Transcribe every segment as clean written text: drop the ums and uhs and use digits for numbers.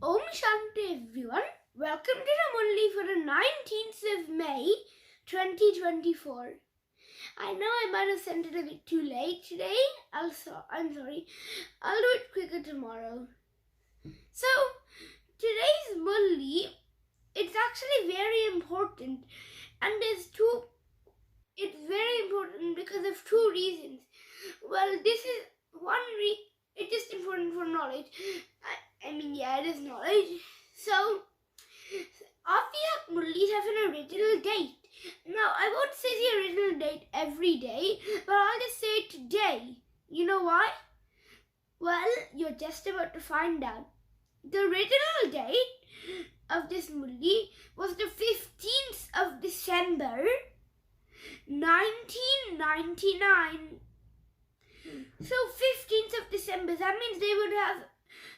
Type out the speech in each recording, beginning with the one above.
Om Shanti everyone. Welcome to the Murli for the 19th of May 2024. I know I might have sent it a bit too late today. I'm sorry. I'll do it quicker tomorrow. So, today's Murli, it's actually very important, and it's very important because of two reasons. Well, this is it's just important for knowledge. It is knowledge. So, Afiyak Murlis have an original date. Now, I won't say the original date every day, but I'll just say it today. You know why? Well, you're just about to find out. The original date of this Murli was the 15th of December, 1999. So 15th of December, that means they would have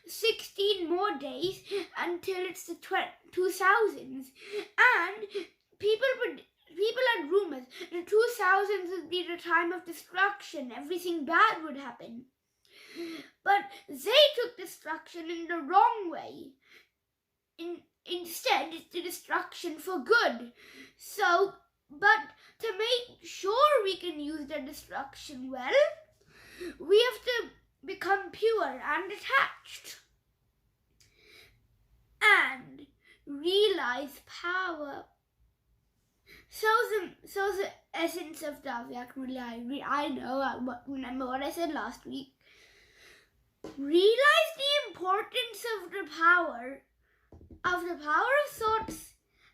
16 more days until it's the 2000s. And people had rumors the 2000s would be the time of destruction. Everything bad would happen. But they took destruction in the wrong way. Instead, it's the destruction for good. So, but to make sure we can use the destruction well, we have to become pure and detached and realize power. So the essence of Afiyak Murli, I know, remember what I said last week. Realize the importance of the power of thoughts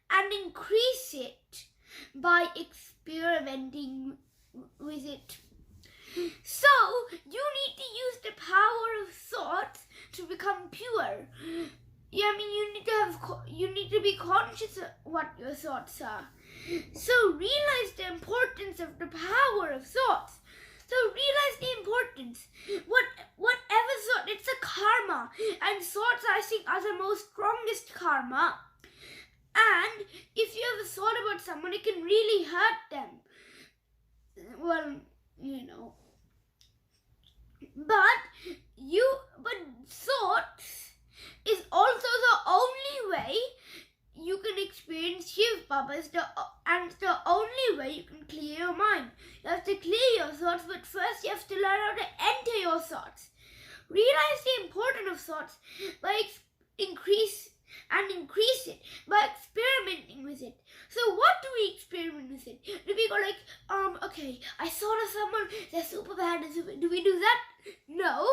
and increase it by experimenting with it. So, you need to use the power of thoughts to become pure. You need to be conscious of what your thoughts are. So, realize the importance of the power of thoughts. So, realize the importance. Whatever thought, it's a karma. And thoughts, I think, are the most strongest karma. And if you have a thought about someone, it can really hurt them. Well, But thoughts is also the only way you can experience Shiv Baba, and the only way you can clear your mind. You have to clear your thoughts, but first you have to learn how to enter your thoughts. Realize the importance of thoughts by increase it by experimenting with it. So what do we experiment with it? Do we go like, okay, I thought of someone, they're super bad, do we do that? No,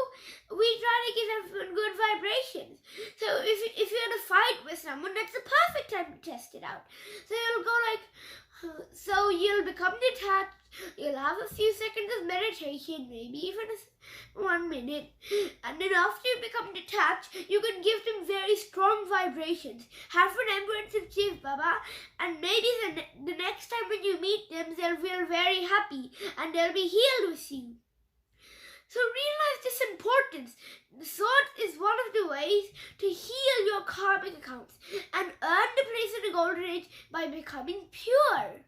we try to give everyone good vibrations. So if you're in a fight with someone, that's the perfect time to test it out. So you'll go so you'll become detached, you'll have a few seconds of meditation, maybe even 1 minute, and then after you become detached, you can give them very strong vibrations. Have remembrance of Shiv Baba, and maybe the next time when you meet them, they'll feel very happy and they'll be healed with you. So realize this importance. The thought is one of the ways to heal your karmic accounts and earn the place in the golden age by becoming pure.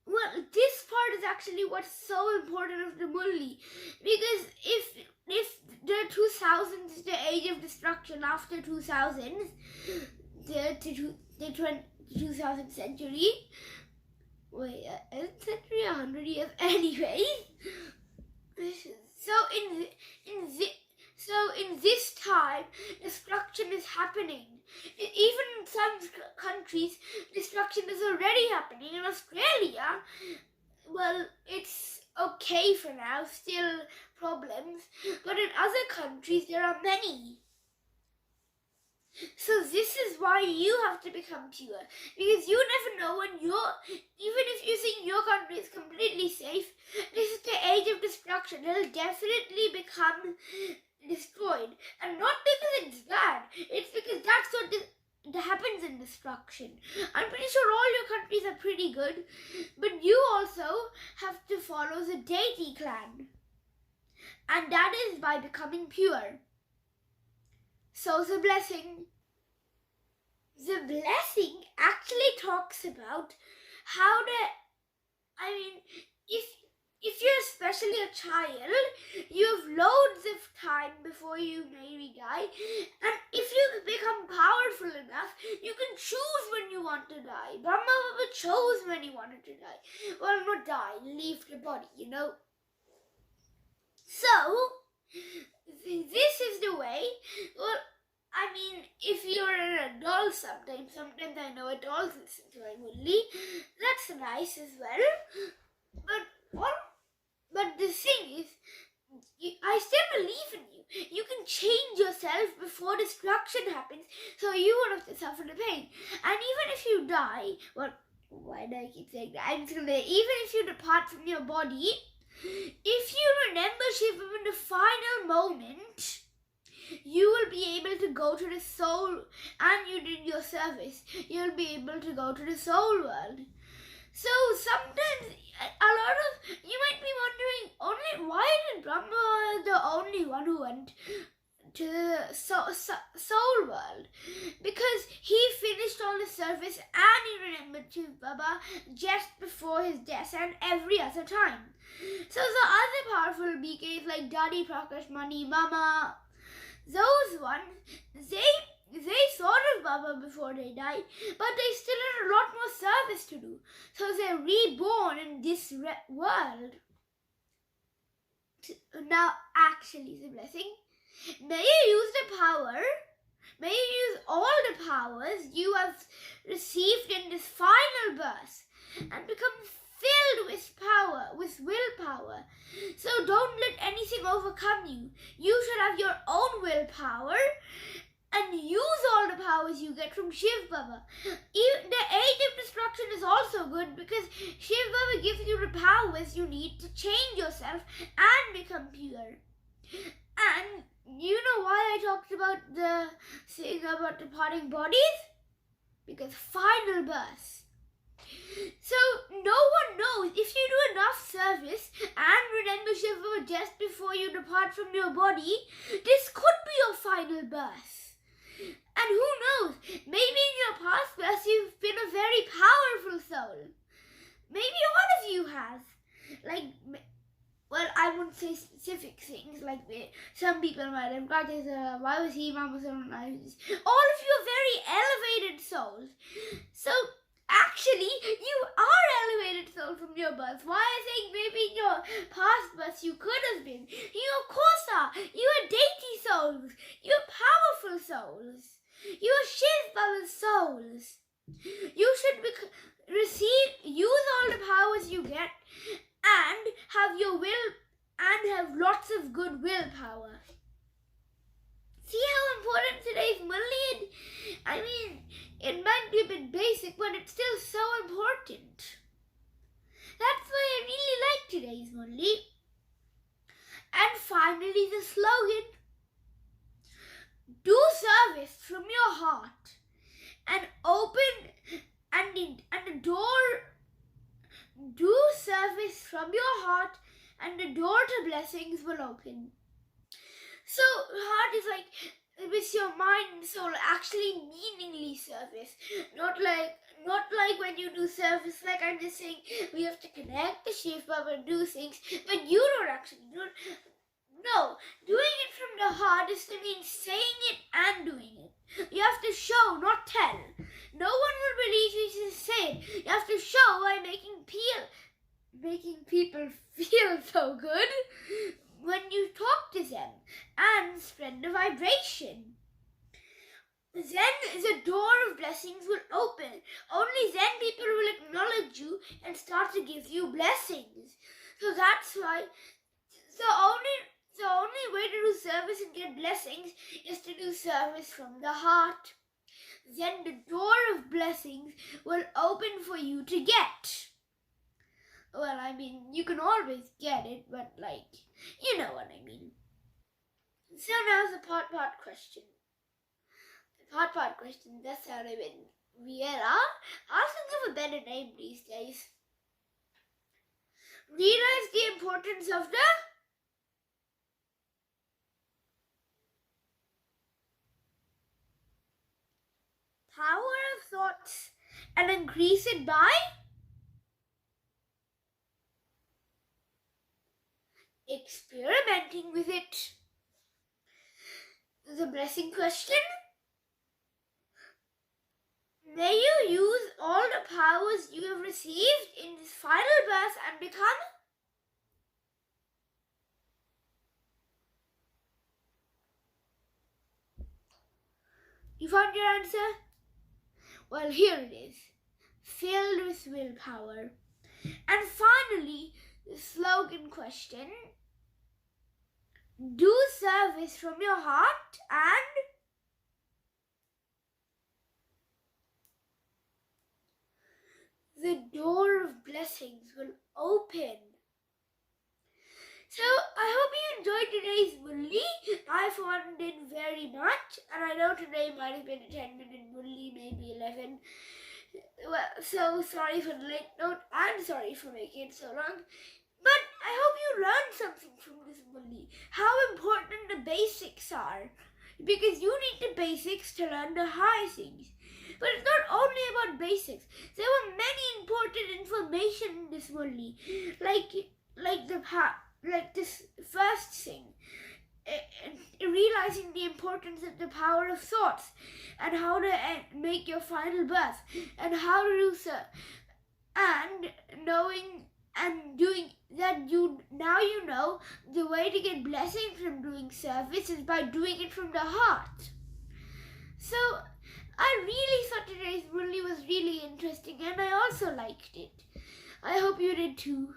Well, this part is actually what's so important of the Murli, because if the 2000s is the age of destruction, after 2000s, the 2000th century, century, 100 years, anyway. So in this time, destruction is happening. Even in some countries, destruction is already happening. In Australia, well, it's okay for now, still problems. But in other countries, there are many. So this is why you have to become pure. Because you never know when even if you think your country is completely safe, this is the age of destruction. It'll definitely become destroyed. And not because it's bad, it's because that's what happens in destruction. I'm pretty sure all your countries are pretty good, but you also have to follow the deity clan. And that is by becoming pure. So the blessing actually talks about how if you're especially a child, you have loads of time before you maybe die, and if you want to die. Brahma Baba chose when he wanted to die. Well, not die, leave the body, So, this is the way. Well, I mean, if you're an adult sometimes I know adults listen to my Murli. That's nice as well. But the thing is, I still believe in you. You can change yourself before destruction happens, so you won't have to suffer the pain. And even if you die, well, why do I keep saying that? I'm just gonna say, even if you depart from your body, if you remember Shiva in the final moment, you will be able to go to the soul, and you did your service. You'll be able to go to the soul world. So sometimes you might be wondering, only why did Brahma the only one who went to the soul world? Because he finished all the service and he remembered Shiv Baba just before his death and every other time. So the other powerful BKs like Daddy Prakash, Mani, Mama, those ones, they thought of Baba before they died, but they still had a lot more service to do. So they're reborn in this world. Now, actually, the blessing. May you use the power. May you use all the powers you have received in this final birth and become filled with power, with willpower. So don't let anything overcome you. You should have your own willpower and use all the powers you get from Shiv Baba. Even the age of destruction is also good because Shiv Baba gives you the powers you need to change yourself and become pure. And you know why I talked about the thing about departing bodies? Because final birth. So no one knows, if you do enough service and remember Shiv Baba just before you depart from your body, this could be your final birth. And who knows, maybe in your past births you've been a very powerful soul. Maybe all of you has. Well, I wouldn't say specific things, like some people might have got this, why was he, Mama, so nice? All of you are very elevated souls. So, actually, you are elevated souls from your birth. Why I think maybe in your past births you could have been. You of course are. You are deity souls. You are powerful souls. You are Shiv Baba's souls. You should use all the powers you get and have your will and have lots of good willpower. See how important today's Murli is? I mean, it might be a bit basic, but it's still so important. That's why I really like today's Murli. And finally, the slogan. Do service from your heart and open and the door. Do service from your heart and the door to blessings will open. So heart is like with your mind and soul, actually meaningly service. Not like when you do service, like I'm just saying we have to connect the Shiv Baba and do things, but you don't actually do it. No, doing it from the heart is to mean saying it and doing it. You have to show, not tell. No one will believe you to say it. You have to show by making people feel so good when you talk to them and spread the vibration. Then the door of blessings will open. Only then people will acknowledge you and start to give you blessings. So that's why the only way to do service and get blessings is to do service from the heart. Then the door of blessings will open for you to get. Well, I mean, you can always get it, but you know what I mean. So now the part question. The part question, that's how I mean. Viera, I'll think of a better name these days. Realize the importance of the power of thoughts and increase it by experimenting with it. The blessing question. May you use the powers you have received in this final birth and become? You found your answer? Well, here it is. Filled with willpower. And finally, the slogan question. Do service from your heart and the door of blessings will open. So, I hope you enjoyed today's Murli. I for one did very much, and I know today might have been a 10-minute Murli, maybe 11. Well, so sorry for the late note, and sorry for making it so long. But I hope you learned something from this Murli. How important the basics are. Because you need the basics to learn the high things. But it's not only about basics. There were many important information in this Murli. Like this first thing. Realizing the importance of the power of thoughts. And how to make your final birth. And how to do so. And knowing and doing that, you know the way to get blessing from doing service is by doing it from the heart. So I really thought today's Murli was really interesting, and I also liked it. I hope you did too.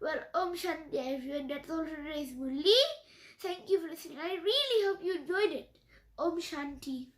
Well, Om Shanti everyone, that's all for today's Murli. Thank you for listening. I really hope you enjoyed it. Om Shanti.